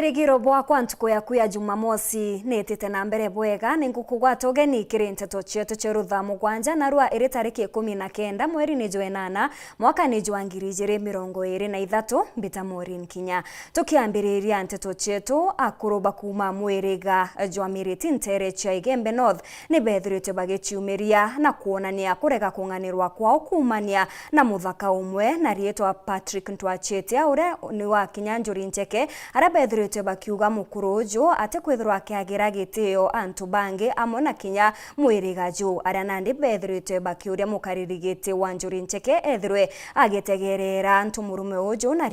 Mwerigiro bwakwa ntuku yaku ya Jumamosi nitite na mbere bwega ningukugwata ugeni kiri Nteto chetu cheru Thaa Mugwanja na rwa iri tariki 19 mweri ni Jwenana mwaka ni jwa 2023 mbita MAUREEN kinya tukiambiriria Nteto chetu akuruba kuma mweriga jwa miriti ntere cha Igembe North ni bethirite bagichiumiria na kuonania kurega kunganirwa kwao kumania na muthaka umwe na rietwa Patrick Ntwachete ure ni wa Kinyanjuri Ncheke arabethirite bakiuga mukuru ujo ate kwithirwa akiagira gitio antu bangi amwe na kinya mwiriga ju aria nandi bethirite bakiuria mukariri giti wa Njuri Ncheke ethirwe agitegerera antu murume ujo na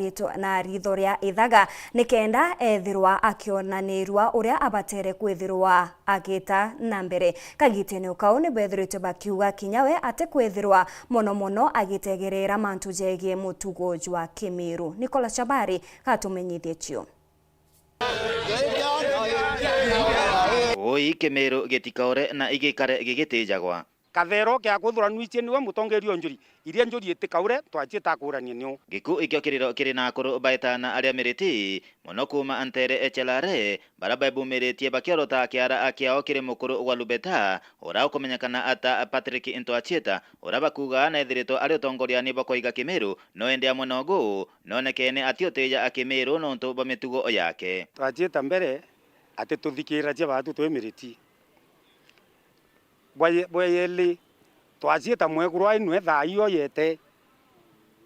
ritho ria ithaga nikenda ethirwa akionanirwa uria abatere kwithirwa agita na mbere kagitene ukau ni bethirite bakiuga kinyawe ate kwithirwa mono agitegerera mantu jegie mutugo jwa Kimiru. Nicola Chabari katumenyithie chio. Oi Kimiru gitikaure na igikare gigitijagwa kathero kya kuthuranuicie niwe mutongerio Njuri iria Njuri itikaure twachita kurania nio giku ikyo kiri na akuru baitana aria miriti muno kuma antere echelare baraba bumiritie bakiorota kiara akiao kiri mukuru wa Lubeta ora ukomenyekana ata Patrick Ntwachete ora bakuga na ethirito ari utongoria ni bakoiga Kimiru no ende amwe nogu nonekene atioteja akimiru no ntu bamitugo yake twachita mbere ate tuthikira je batu twemiriti bwayeli twachita mwekuru ainwe Thaa iyo yete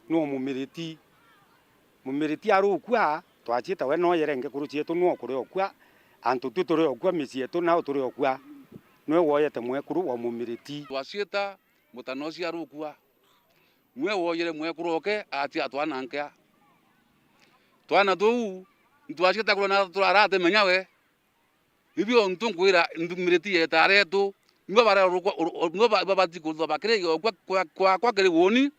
no mumiriti arukwa twachita we no yerenge kuru chietu no kuri okwa antu tuturi okwa misietu na uturi okwa nwe woyete mwekuru wa mumiriti twachita mutanosi arukwa mwe woyere mwekuru oke ati atwana nkya twana tu twachita kurona turarate menyawe ibyo ntunkwira mumiriti yetaretu Ngoba batikuzo bakire kwa kere woni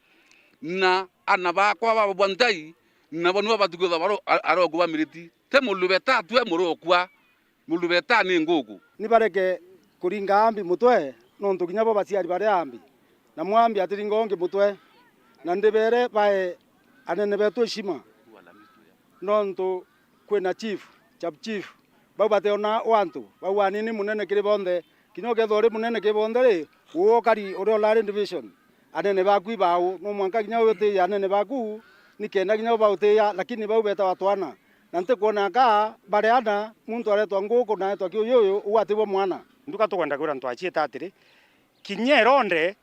na anaba kwa babwantai na banu batikuzo baro arokuba miriti te mulubeta twe murokwa mulubeta ni ngugu ni bareke kuringa ambi mutwe nontu kinyabo basiari bare ambi na mwambi atiringonge mutwe na ndebere bae anene betu shima nontu kwena chief baba teona wantu bawani ni munene kire bonde kinyoke thore munene kibondere wokari ore olare division anene baku bawo no mwanka kinyo wete anene baku nikenda kinyo baute ya lakini bau beta watwana nante kuona ka bareana muntu aretwa nguko na etwa kyoyo uatibo mwana nduka tukwenda kura Ntwachete atiri kinyeronde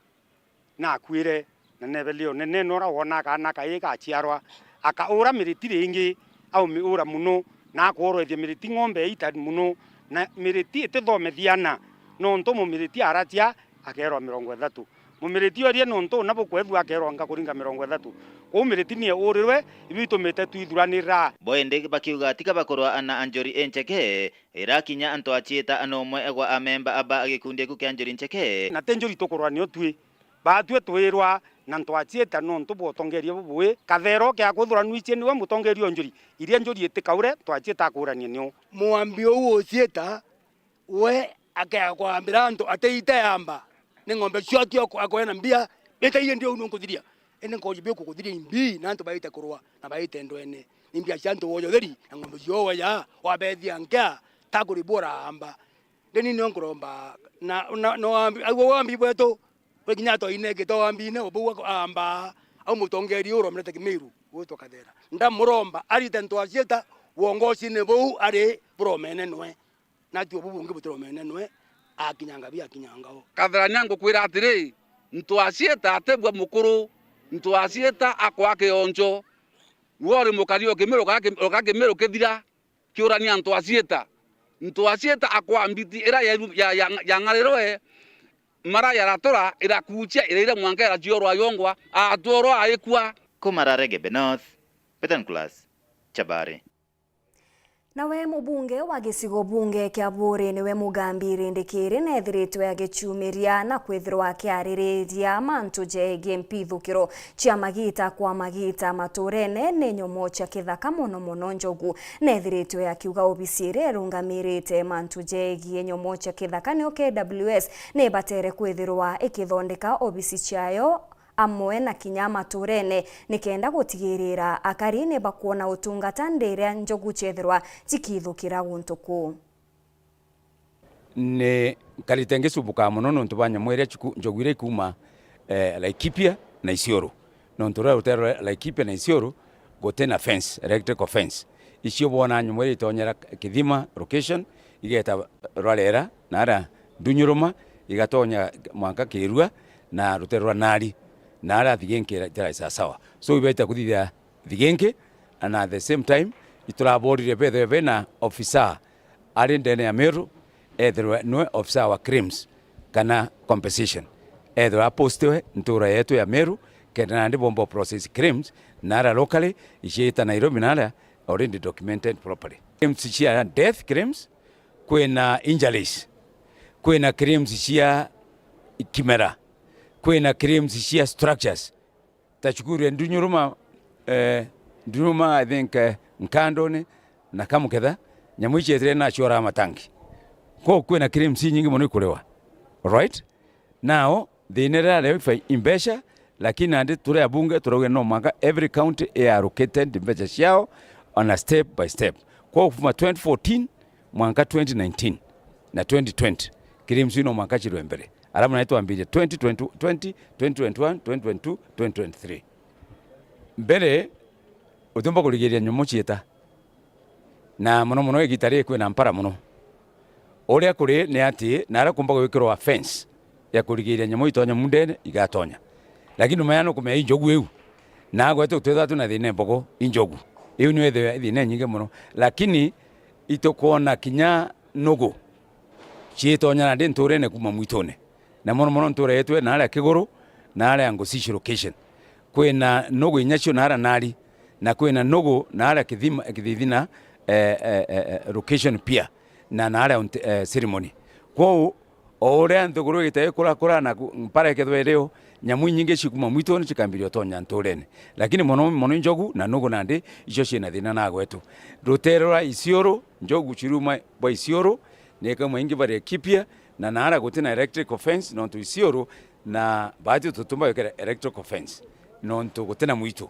na kwire na nebelio nene nora wona kana kaika achiarwa akaura miritiri ingi au miura muno na koro ethia miriti ngombe ita muno na miriti etithomethiana nonto mumiriti aratia akero 30 mumiriti orie nonto nabo kwethu akero anga kuringa 30 ko mumiriti ni urirwe ibitumete twithuranira boende bakiuga tika bakorwa ana Njuri Ncheke irakinya Ntwachete anomwe egwa amemba aba agikundi ku kya Njuri Ncheke na tenjuri tokorwa ni otwi batwe twirwa na Ntwachete nonto botongeria bubwe kathero kya kuthuranuicie niwe mutongerio Njuri iria Njuri itikaure Ntwachete akurania nio mwambio uo cieta we akaya kwambira antu ateite yamba ni ngombe ciotio akoena mbia beta iye ndio unonkuthiria ene ngojibio kukuthiria imbi na antu baite kurwa na baite ndwene ni mbia ciantu woyo theri na ngombe cio ya wabethia nkia takuri bora amba ndeni ni onkuromba na no ambi awo ambi bweto we kinyato inege to ambi ne obuwa amba au mutongeri uro mrete Kimiru woto kadera ndamuromba ari Ntwachete wongoci ne bou ari promene nwe na tu bubungi butromene nwe akinyanga bia kinyangao kathara kwira atiri Ntwachete atebwa mukuru Ntwachete akwake onjo wori mukario Kimiru ka Kimiru kethira kiurania Ntwachete akwambiti era ya ngarero mara ya ratora ira kuchia ira mwanka jiorwa yongwa atoro aikwa kumarare Igembe North Petan Class Chabari. Nawe mubunge wa gicigo bunge kia Bure niwe mugambiri ndikiri nethiritwe agichumiria na kwithirwa kiaririria mantu jegie mpithukiro chia magita kwa magita maturene ni nyomo chia kithaka muno njogu nethiritwe akiuga obisire rungamirite mantu jegie nyomo chia kithaka ni KWS ni batere kwithirwa ikithondeka obisi chiayo amwe na kinya maturene nikenda gutigirira akari ne bakuona utungata ndere njogu chethirwa chikithukira guntuku ne karitenge subuka muno nontu banyamwere njogwire kuma Laikipia na Isiolo nontu rutero Laikipia na Isiolo gotena fence electrical fence icio bona nyamwere itonyera kithima location igeta rwalera nara dunyuruma igatonya mwanka kirua na rutero nari nara thigenke tira sawa so ibeta kuthithia thigenke and at the same time iturabodire bethe na officer ari ndene ya Meru either no officer wa crimes kana compensation either apostiwe ntura yetu ya Meru kena ndi bombo process crimes nara locally ishita Nairobi nara already documented properly. Crimes chia death crimes kwena injuries kwena crimes chia kimera kwena crimes chia structures tachukuru ndunyuruma I think nkandone na kamuketha nyamwichetre na chora matangi ko kwena crimes nyingi muno ikulewa right now thinera leo imbesha lakini ande ture abunge turoge no manga every county is allocated imbesha ciao on a step by step kwa kufuma 2014 mwaka 2019 na 2020 crimes ino mwaka chiro mbere alamu naitwa ambije 2020 2021 2022 2023 mbere utumba kuligeria nyomo chieta na muno egitari kwe na mpara muno oria kuri ne ati nara kumba gwikirwa fence ya kuligeria nyomo itonya mundene igatonya lakini mayano kumya injogu eu na gwetu twethatu na thine mbogo injogu eu ni wethe thine nyinge muno lakini itokona kinya nogo chietonya na nturene kuma mwitone na muno nture yetu na ala kiguru na ala ngosishi location kwena nogo inyacho na ala nari na kwena nogo na ala kithithina location pia na ala ceremony kwa ore nthuguru gitaye kura na mpara kethwe leo nyamu nyinge cikuma mwitone cikambirio tonya nturene lakini mono njogu na nogo nande icio cina thina na gwetu ruterora Isiolo njogu ciruma bwa Isiolo neka mwingi bare Laikipia na nara gutina electric fence no tu Isiolo na baadhi tutumba yokera electric fence no tu gutina mwito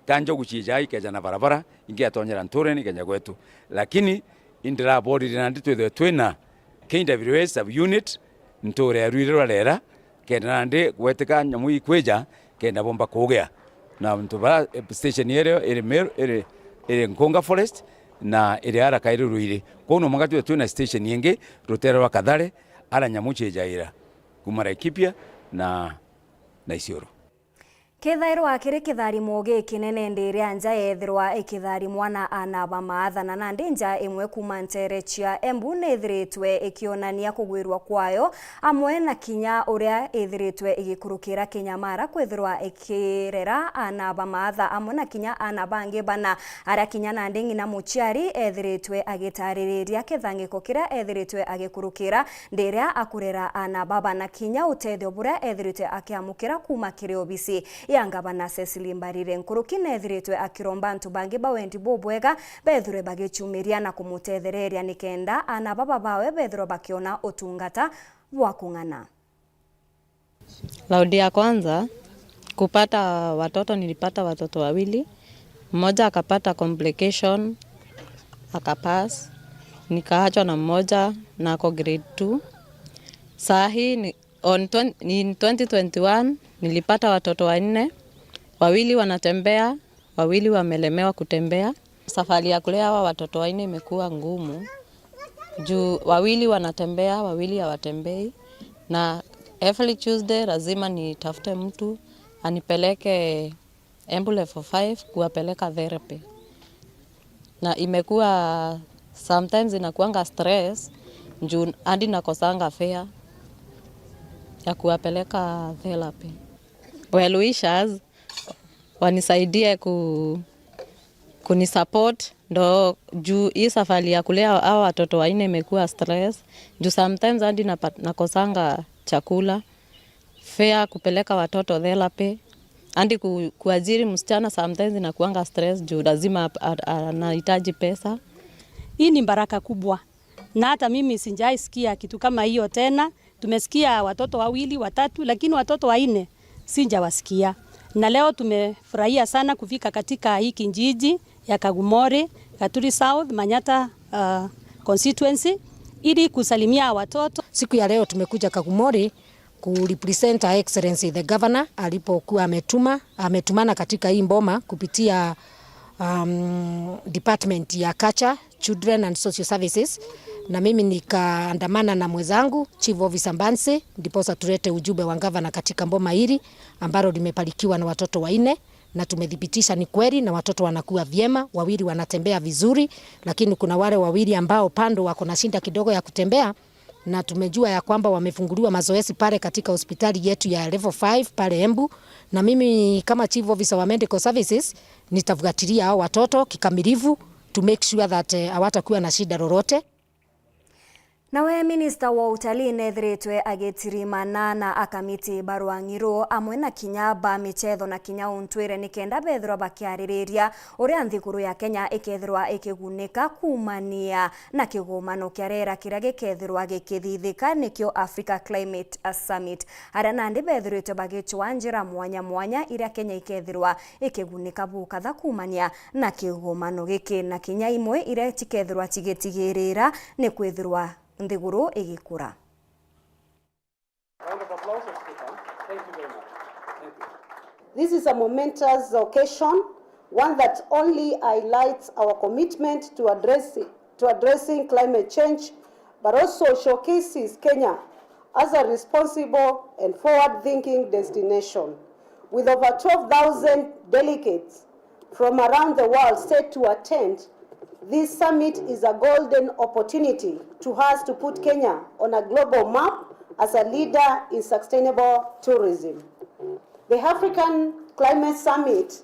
kanjo gucijai keja na barabara ingi atonyera nturene kenya gwetu lakini indira body nandi twena KWS sub unit ntore arwirwa lera kenda nandi gwetika nyamu ikweja kenda bomba kugea na ntuba station area ere Nkonga forest na ere ara kairuruire kono mangatu twena station yenge rutero wa Kathare ara nyamu chejaira kuma Laikipia na Isiolo Kethairwa akiri kitharimo gikinene ndiri anja yethirwa ikitharimwa na anaba maathana na ndinja imwe kuma Ntere chia Embu nethiritwe ikionania kugwirwa kwayo amwe na kinya uria ithiritwe igikurukira Kinyamara kwithirwa ikirera anaba maatha amwe na kinya anaba angi bana aria kinya na ndingi na muchiari ethiritwe agitaririria kithangiko kira ethiritwe agikurukira ndiria akurera anaba bana kinya utethio buria ethiritwe akiamukira kuma kiri obisi Yangabana Cecily Mbarire Nkuruki nethiritwe akiromba ntu bangi bawendi bobwega bethure bagichumiria na kumutethereria nikenda ana baba bawe bethuro bakiona utungata bwa kung'ana. Laudi ya kwanza kupata watoto, nilipata watoto wawili, mmoja akapata complication akapass, nikaachwa na mmoja na ako grade 2. Sahi in 2021 nilipata watoto 4, wawili wanatembea, wawili wamelemewa kutembea. Safari ya kulea hawa watoto 4 imekuwa ngumu. Juu wawili wanatembea, wawili hawatembei, na every Tuesday lazima nitafute mtu anipeleke Embu level 5 kuwapeleka therapy. Na imekuwa sometimes inakuanga stress juu hadi nakosanga fare ya kuwapeleka therapy. Well wishers wanisaidie kunisupport ndo juu hii safari ya kulea hao watoto 4 imekuwa stress. Juu sometimes hadi nakosanga chakula, fare kupeleka watoto therapy, hadi kuajiri msichana sometimes inakuanga stress juu lazima anahitaji pesa. Hii ni baraka kubwa. Na hata mimi sijaisikia kitu kama hiyo tena. Tumesikia watoto 2, 3, lakini watoto 4 sijawasikia. Na leo tumefurahia sana kufika katika hii kijiji ya Kagumori, Gaturi South, Manyata constituency ili kusalimia watoto. Siku ya leo tumekuja Kagumori kurepresent Her Excellency the Governor alipokuwa ametumana katika hii mboma kupitia department ya Culture, Children and Social Services, na mimi nikaandamana na mwenzangu Chief Officer Mbanse ndiposa tulete ujumbe wa Governor katika mboma hili ambalo limepalikiwa na watoto 4 na tumedhibitisha ni kweli na watoto wanakuwa vyema, 2 wanatembea vizuri, lakini kuna wale 2 ambao pando wako na shida kidogo ya kutembea, na tumejua ya kwamba wamefunguliwa mazoezi pale katika hospitali yetu ya level 5 pale Embu, na mimi kama Chief Officer wa Medical Services nitafuatilia hao watoto kikamilifu to make sure that hawatakuwa na shida lolote. Nawe Minister wa utalii nethiritwe agitirimana na akamiti barwangiro amwe na kinya michetho na kinya untwire nikenda bethirwa bakiaririria uria nthiguru ya Kenya ikethirwa ikigunika kumania na kigumano kia rera kiria gikethirwa gikithithika nikio Africa Climate Summit. Aria nandi bethiritwe bagichwa njira mwanya iria Kenya ikethirwa ikigunika bukatha kumania na kigumano giki na kinya imwe iria tikethirwa tigitigirira ni kwethirwa nthiguru igikura. This is a momentous occasion, one that only highlights our commitment to addressing climate change, but also showcases Kenya as a responsible and forward-thinking destination. With over 12,000 delegates from around the world set to attend, this summit is a golden opportunity to us to put Kenya on a global map as a leader in sustainable tourism. The African Climate Summit,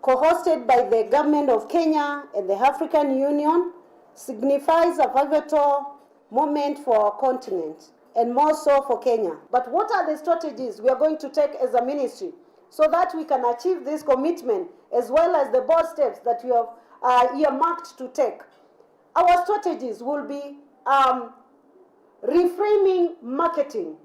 co-hosted by the Government of Kenya and the African Union, signifies a pivotal moment for our continent and more so for Kenya. But what are the strategies we are going to take as a ministry so that we can achieve this commitment as well as the bold steps that we have earmarked to take? Our strategies will be reframing marketing.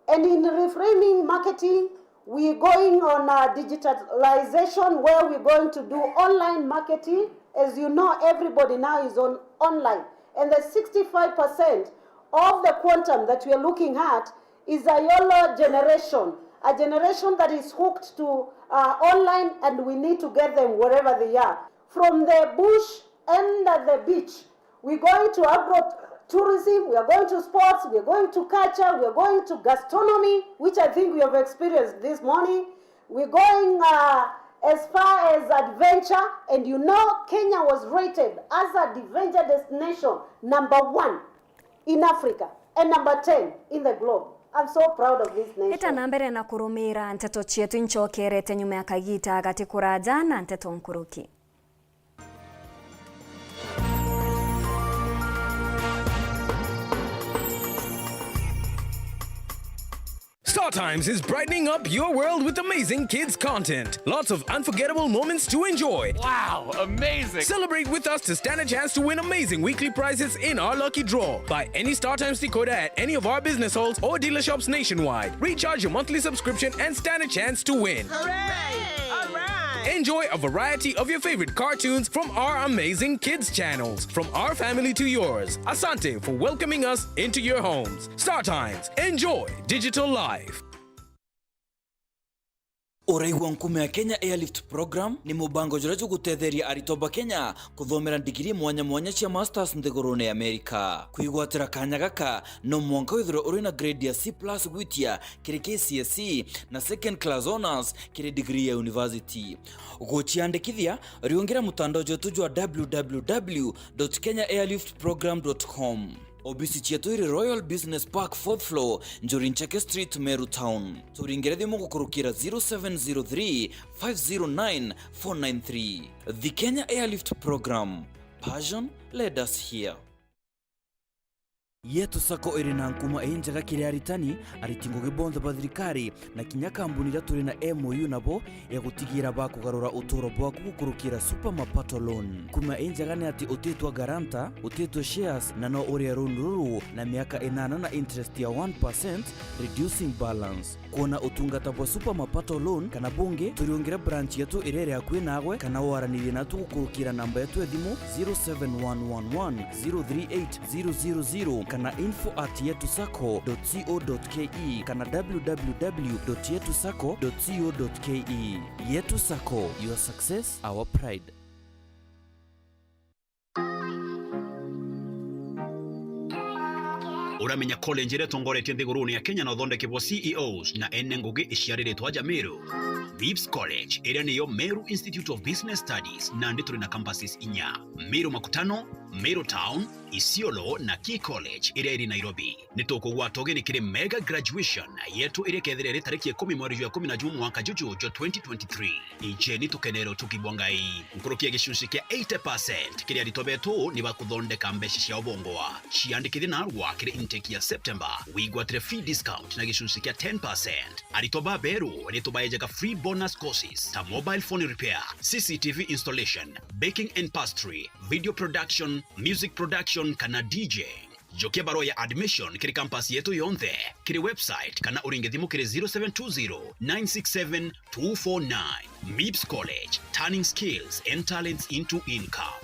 And in reframing marketing, we're going on digitalization where we're going to do online marketing. As you know, everybody now is on online. And the 65% of the quantum that we are looking at is a YOLO generation, a generation that is hooked to online, and we need to get them wherever they are. From the bush and the beach, we're going to agro-tourism, we are going to sports, we are going to culture, we are going to gastronomy, which I think we have experienced this morning. We're going as far as adventure, and you know Kenya was rated as a adventure destination #1 in Africa and #10 in the globe. I'm so proud of this nation. Ita nambere na kurumira Nteto chietu nchokerete nyuma ya kagita gati kuraja na Nteto nkuruki. StarTimes is brightening up your world with amazing kids content. Lots of unforgettable moments to enjoy. Wow, amazing! Celebrate with us to stand a chance to win amazing weekly prizes in our lucky draw. Buy any StarTimes decoder at any of our business halls or dealer shops nationwide. Recharge your monthly subscription and stand a chance to win. Hooray! All right! Enjoy a variety of your favorite cartoons from our amazing kids channels. From our family to yours. Asante for welcoming us into your homes. StarTimes. Enjoy digital life. Uraigwa nkume ya Kenya Airlift Program ni mubango juraju gutetheria aritoba Kenya kuthomera digiri mwanya cia masters nthigurune Amerika. Kuigwatira kanya gaka no mwanka withiro uri na grade ya C+ gwitia kiri KCSE na second class honors kiri degree ya university. Guchiandikithia riungira mutandao jotu jwa www.kenyaairliftprogram.com. Obisi chetu iri Royal Business Park 4th floor, Njorinchake Street, Meru Town. Turingere thimu gukurukira 0703 509 493. The Kenya Airlift Program. Passion led us here. Yetu Sacco iri na nkuma enjaga kiri aritani aritingo gibonza bathirikari na kinya kambuni ira turi na MOU nabo ya gutigira bakugarura uturo bwaku gukurukira super mapato loan. Kuma enjaga ni ati utetwa garanta, utetwa shares na no uri runduru na miaka 8 na interest ya 1% reducing balance. Kuona utungata bwa super mapato loan kana bunge turiongera branch yetu irere yakwe nawe kana waranire natu gukurukira namba yetu ya thimu 0711038000 kana info@yetusacco.co.ke kana www.yetusacco.co.ke. Yetu Sacco, your success, our pride. Uramenya college ire tongoretie nthiguruni ya Kenya no thondekebwo CEOs na ene ngugi iciariritwo aja Meru. Vips College ire niyo Meru Institute of Business Studies na ndi turi na campuses inya: Meru Makutano, Meru Town, Isiolo na Key College ire iri Nairobi. Nitokugwa togeni kire mega graduation yetu ire kethire tariki 10 mweri wa 11 mwaka juju 2023. Ijeni tukenero tukibwangai nkurukia gicunci kia 80% kire aritobetu ni bakuthondeka mbeca cia ubongoa ciandikithie na arwa kire intake ya September wigwatire free discount na gicunci kia 10%. Aritoba beru ni tubayejaga free bonus courses ta mobile phone repair, CCTV installation, baking and pastry, video production, music production kana DJ. Jokia baro ya admission kiri campus yetu yonthe kiri website kana uringe thimu kiri 0720-967-249. MIPS College, turning skills and talents into income.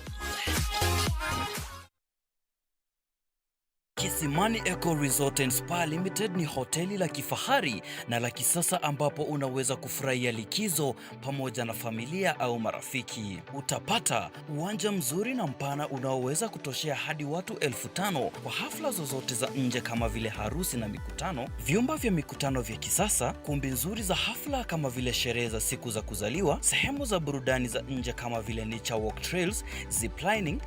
Kisimani Eco Resort and Spa Limited ni hoteli la kifahari na la kisasa ambapo unaweza kufurahia likizo pamoja na familia au marafiki. Utapata uwanja mzuri na mpana unaoweza kutoshea hadi watu 5,000 kwa hafla zozote za nje kama vile harusi na mikutano, vyumba vya mikutano vya kisasa, kumbi nzuri za hafla kama vile sherehe za siku za kuzaliwa, sehemu za burudani za nje kama vile nature walk trails, ziplining,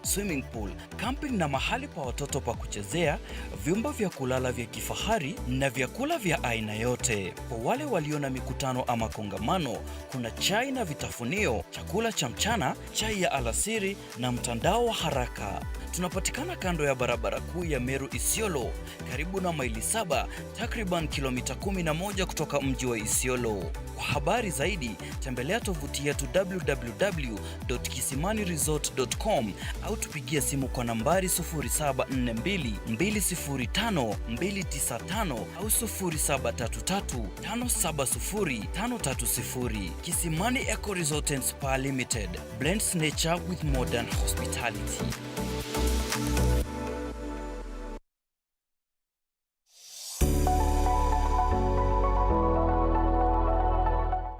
swimming pool, camping na mahali pa watoto pa kuchezea, vyumba vya kulala vya kifahari na vyakula vya aina yote. Kwa wale walio na mikutano ama kongamano, kuna chai na vitafunio, chakula cha mchana, chai ya alasiri na mtandao wa haraka. Tunapatikana kando ya barabara kuu ya Meru Isiolo, karibu na maili 7, takriban kilomita 11 kutoka mji wa Isiolo. Kwa habari zaidi, tembelea tovuti yetu www.kisimaniresort.com au tupigie simu kwa nambari 0742-205-295 au 0733-570-530. Kisimani Eco Resort and Spa Limited blends nature with modern hospitality.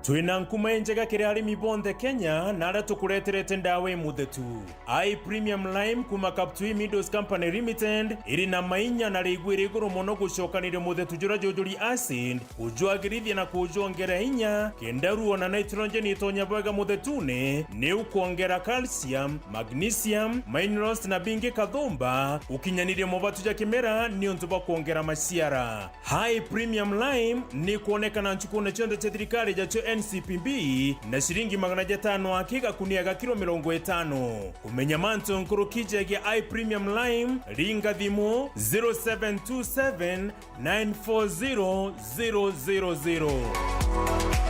Twina nkuma enjega kiri arimi bonthe Kenya na ara tukureterete ndawe muthetu. I Premium Lime kuma Kaptui Meadows Company Limited iri na mainya na rigwire iguru muno gucokanire muthetu jura jojuri acid ujwagirithia na kujongera hinya kenda ruo na nitrogen itonya bwega muthetune ni ukuongera calcium, magnesium, minerals na bingi kathumba ukinyanirie mubatu ja kimera ni untuba kuongera maciara. High Premium Lime ni kuonekana nchukune chonde cha thirikari jacho NCPB na shilingi 500 akiga kuniaga kilo 50. Kumenya manto nkuru kijege I Premium Lime ringa thimu 0727 940 000.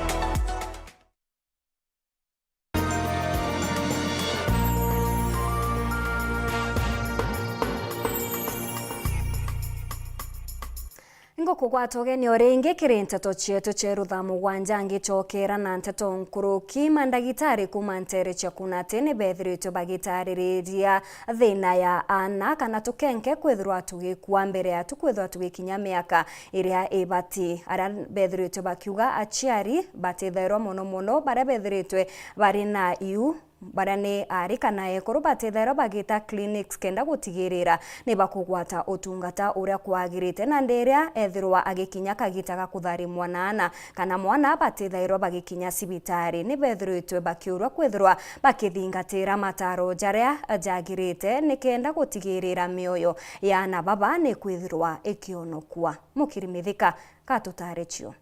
Ngokugwata ugeni oringi kiri Nteto chietu cheru Thaa Mugwanja ngichokera na Nteto nkuruki mandagitari kuma ntere chakunate ni bethirito bagitaririria thina ya ana kana tukenke kwithirwa tugikua mbere ya tukwithirwa tugikinya miaka iria ibati ara bethirito bakiuga achiari batitherwa muno bara bethiritwe bari na iu barane ari kana ekoro batethera bagita clinics kenda gutigirira ni bakugwata utungata uria kwagirite na nderia ethirwa agikinya kagitaga kuthari mwana kana mwana batethera bagikinya sibitari ni bethiritwe bakiurwa kwithirwa bakithingatira mataro jaria jagirite ni kenda gutigirira mioyo ya na baba ni kwithirwa ikionokua. Mukirimithika katutare chio.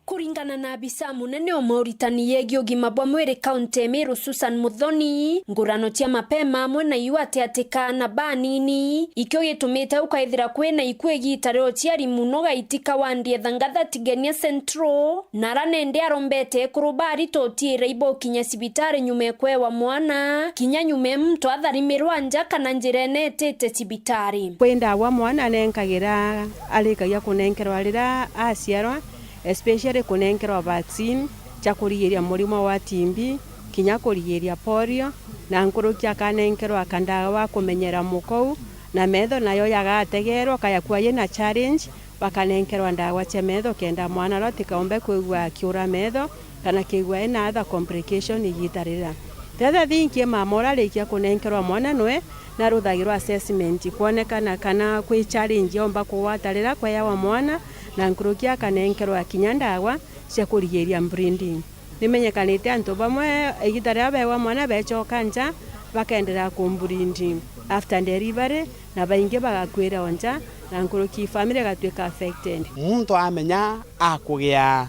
Kuringana na abisa munene wa mauritani yegi ugima bwa mwiri kaunti Meru Susan Muthoni, ngurano tia mapema amwe na iwate atika na banini ikyo gitumite ukaithira kwina ikwegi tareo ciari muno gaitika wandie thangatha tigenia centro naranende arombete kurubari totire ibo kinya sibitare nyume kwewa mwana kinya nyume mtu atharimirwa nja kana njirene tete sibitari kwenda wa mwana nenkagira alikagia kunenkerwa rira aciarwa especially kunenkerwa vaccine cha kurigiria murimo wa TB kinya kurigiria polio na nkurukia kanenkerwa kandawa kumenyera mukou na metho nayo yagategerwa kaya kwa yena challenge bakanenkerwa ndawa cha metho kenda mwana rotikaombe kwigwa kiura metho kana kigwa ena other complication igitarira tetha thinkie mamora rikia kunenkerwa mwana nwe na ruthagirwa assessment kuonekana kana kwi challenge omba kuwatarira kwa yawa mwana na nkurukia kanenkerwa kinya ndawa cia kurigiria breeding nimenyekanite antu bamwe igitarira bewa mwana bechoka nja bakendera kumbreeding after delivery na baingi bagakwira onja na nkuruki family gatweka affected muntu amenya akugia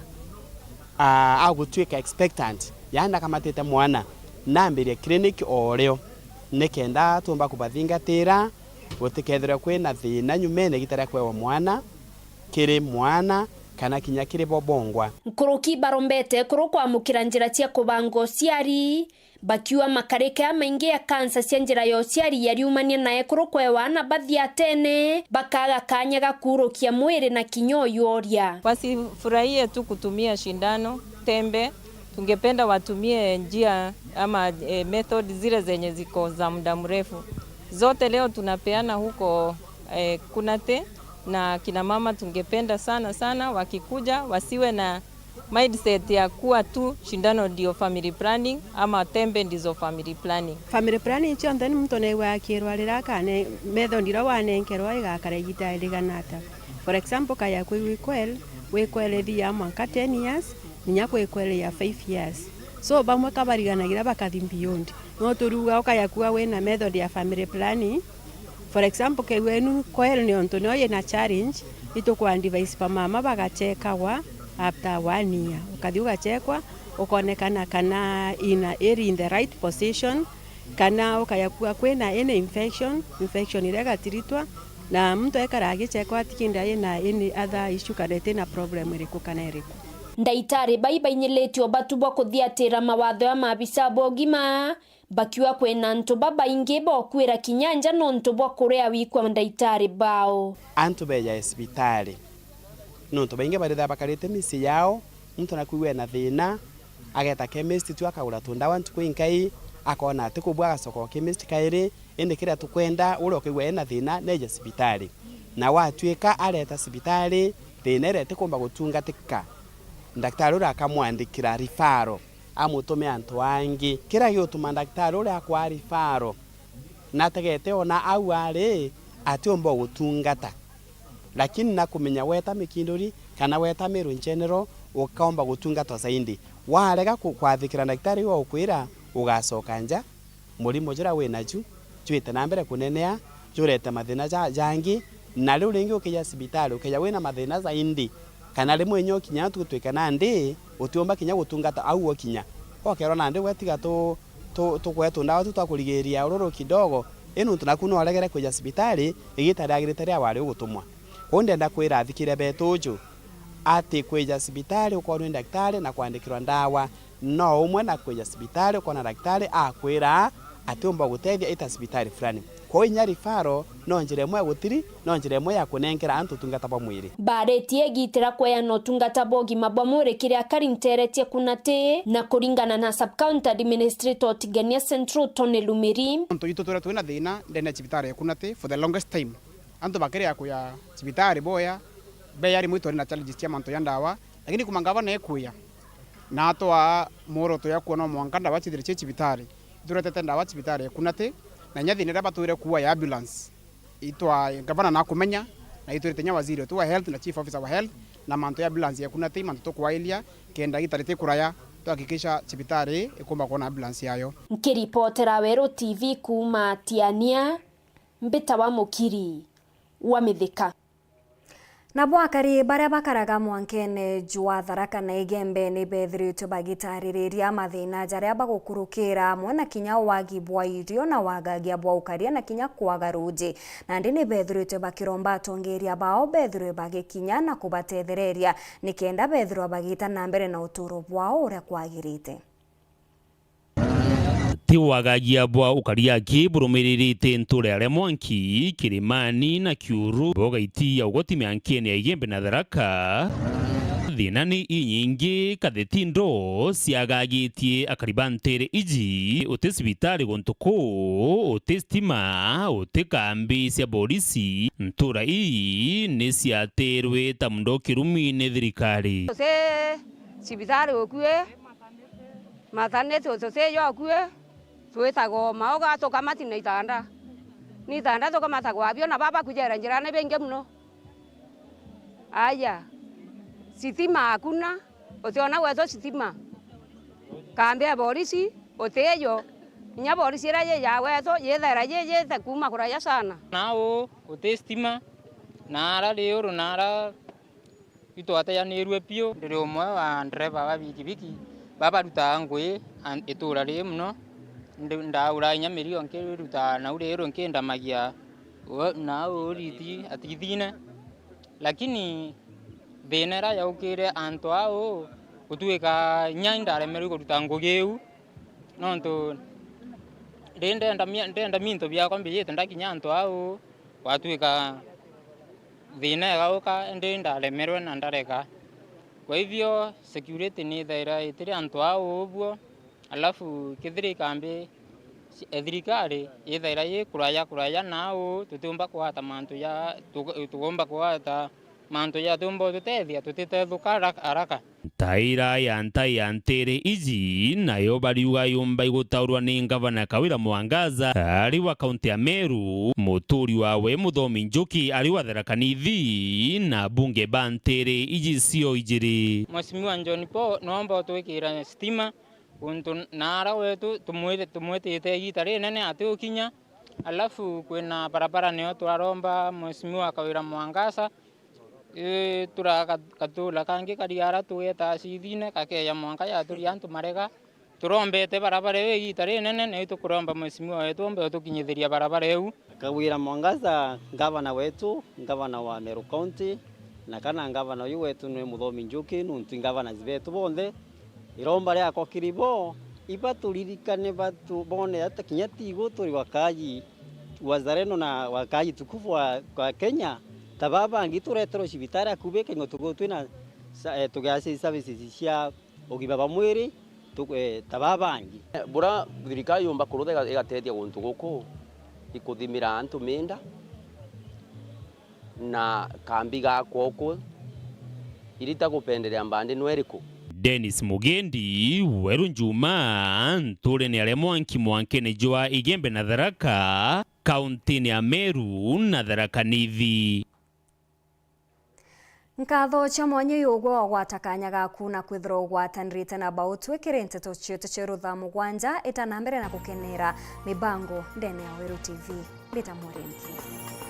agutweka expectant yanda kama tete mwana nambiria clinic oreo nekenda tumba kubathingatira gutikethera kwina thina nyumene gitara kwewa mwana kiri mwana kana kinya kiri bobongwa nkuruki barombete kuru kwa mukira njira cia kubango ciari bakiwa makareke amaingi ya kansa cia njira yo ciari yariumania nae kuru kwewa na bathi atene bakaga kanya gakurukia mwiri na kinyoyo oria wasifurahie tu kutumia shindano tembe tungependa watumie njia ama method zile zenye ziko za muda mrefu zote leo tunapeana huko Kunate na kina mama tungependa sana wakikuja wasiwe na mindset ya kuwa tu shindano ndio family planning ama tembe ndizo family planning. Family planning chonde mtu ne wakirwarira kane method ndiro wanenkerwa igakaregita iliganata. For example kaya kwikwel thia mwanka 10 years ninya kwikwel ya 5 years. So bamwe kabariganagira bakathimbiyondi. No turuga kaya kuwa wena method ya family planning. For example kwenu kwel ni onto no yena challenge ito kwa device pa mama bagachekawa after 1 year ukadhi ugachekwa ukonekana kana in the right position kana ukayakuwa kwena any infection irega tiritwa na mtu ekaragichekwa tikinda yena any other issue kadete na problem iriku kana iriku ndaitari baibanyiletio batubwa kuthiatira mawatho ya mabisa bogima bakiwa kwena ntuba baingi bokwira kinyanja no ntubwa kurea wikwa ndaitari bao antu beja hospitali no ntuba ingi baritha bakarite misi yao mtu nakuiwe na thina ageta chemist tu akagura tundawa ntukwinkai akona ati kubwa gasoko chemist kairi ende kira tukwenda uri okigwe na thina neje hospitali na watwika areta hospitali thina rete kumba gutungatika daktari ura akamwandikira rifaro amutume antu angi kira gituma daktari ura akwa rifaro nategete ona au ari atiomba gutungata lakini nakumenya weta mikinduri kana weta Meru in general ukaomba gutungata zaidi warega kwathikira daktari wa ukwira ugacoka nja murimo jira winaju twite na mbere kunenea jurete mathina jangi na riu ringi ukija hospitali ukija wina mathina zaidi kana rimwe nyo kinya tutwika na ndi utiomba kinya gutungata au kinya okerwa na ndi wetiga tu kwetu ndawa tutakurigiria ururu kidogo inu tunakuno aregere kuja hospitali igitaragiritaria wari ugutumwa konde ndakwira thikire betuju ati kuja hospitali ukorwa daktari na kuandikirwa ndawa no umwe na kuja hospitali ukona daktari akwira atiomba gutethia ita hospitali fulani kwa inya rifaro no njire mwe gutiri no njire mwe ya kunenkera antu tungata ba mwiri baretie gitira kwa no tungata bogi mabamure kiria karinteretie Kunate na kuringana na sub county administrator Tigania Central Tone Lumiri antu itutura tuina thina ndene hospitali Kunate for the longest time antu bakiria kuya hospitali boya beyari muito na challenges cia manto ya ndawa lakini kumangava na ekuya na atwa moro to ya kuona mwankanda bachithire hospitali durete ndawa hospitali Kunate na nyathi nira bature kuwa ya ambulance itwa gavana na kumenya na iturite nya waziri tu wa health na chief officer wa health na manto ya ambulance ya Kunate manto to kwailia kenda gitarite kuraya tuhakikisha hospitali ikomba kuona ambulance yayo nkiripotera Weru TV kuma Tiania mbita wa mukiri wa mithika Na bwakari baria bakaraga mwankene jwa Tharaka na Igembe ni bethirite bagitariria mathina jaria bagukurukira mwana kinya wagi bwa irio na wagagia bwa ukaria na kinya kwaga ruji na ndi ni bethirite bakiromba atongeria bao bethirwe bagikinya na kubatethereria nikenda bethirwa bagita na mbere na uturo bwao uria kwagirite. Tiwagagia bwa ukaria kiburumiririte nture ale mwanki Kirimani na Kiuru bogaiti ya ugoti miankene ya Igembe na Tharaka thina ni inyingi kathetindo ciagagitie akaribantere iji uti cibitari guntuku uti stima uti kambi cia polisi ntura ii ni ciaterwe ta mundo kirumi ni thirikari cibitari ukue mathanete utose yo akue twetago maoga toka matina itanda ni tanda toka matagwa bio na baba kujera njira ne benge muno aya sitima hakuna utiona wezo sitima kaambia polisi uteyo nya polisi ra ye ya wezo yethera ye takuma kuraya sana nao utestima nara leo nara itwata ya nirwe pio ndio mwe wa driver wa bikibiki baba rutangwe itura ri muno ndaura inya mirio nke ruta na urero nke ndamagia na uriti atithine lakini benera yaukire anto ao kutuika nyainda remeru kuruta ngogeu nonto ndenda minto bya kwambi yete ndakinya anto ao watuika thina gauka ndenda remeru na ndareka kwa hivyo security ni thaira itiri anto ao obwo alafu kithiri kambi thirikari ithaira ye kuraya nao tutumba kuhata mantu ya tugomba kuhata mantu ya tumbo tutethia tutitethuka haraka taira ya ntere iji nayo bariuga yumba igutaurwa ni ngavana Kawira Mwangaza ari wa kaunti ya Meru muturi wawe Muthomi Njuki ari wa Tharaka Nithi na bunge bantere iji cio ijiri Mheshimiwa John Paul nomba twikira stima untu nara wetu tumwetete gitari nene ati ukinya alafu kwina barabara niyo twaromba Mheshimiwa Kawira Mwangaza turakatula kangi kariara tueta cithine kakeya mwanka ya turi antu marega turombete barabara iyo gitari nene ne tukuromba Mheshimiwa wetu ombe tukinyithiria barabara iyo. Kawira Mwangaza gavana wetu gavana wa Meru County na kana gavana uyu wetu ni Muthomi Njuki nuntu gavana zibetu bonthe iromba ria kwa kiribo ibaturirikane batu bone hata kinyati igo turi wakaji wazareno na wakaji tukufu wa Kenya tababa ngituretero cibitari akubeke ngo tugo twina tugasi services cia ugima ba mwiri tababa ngi bura thirikari yomba kurutha igatetia guntu guku ikuthimira antu minda na kambi ga koko irita kupendelea mbande nweriku Dennis Mugendi Weru Njuma nture ni ale mwankene jwa Igembe na Tharaka kaunti ya Meru na Tharaka Nithi. Nkatho cha mwanya yugwo gwatakanya gaku na kwithro gwatanirite na bautwikire Nteto cietu cia Thaa Mugwanja itanambere na gukenera mibango ndene ya Weru TV. Ndita MAUREEN.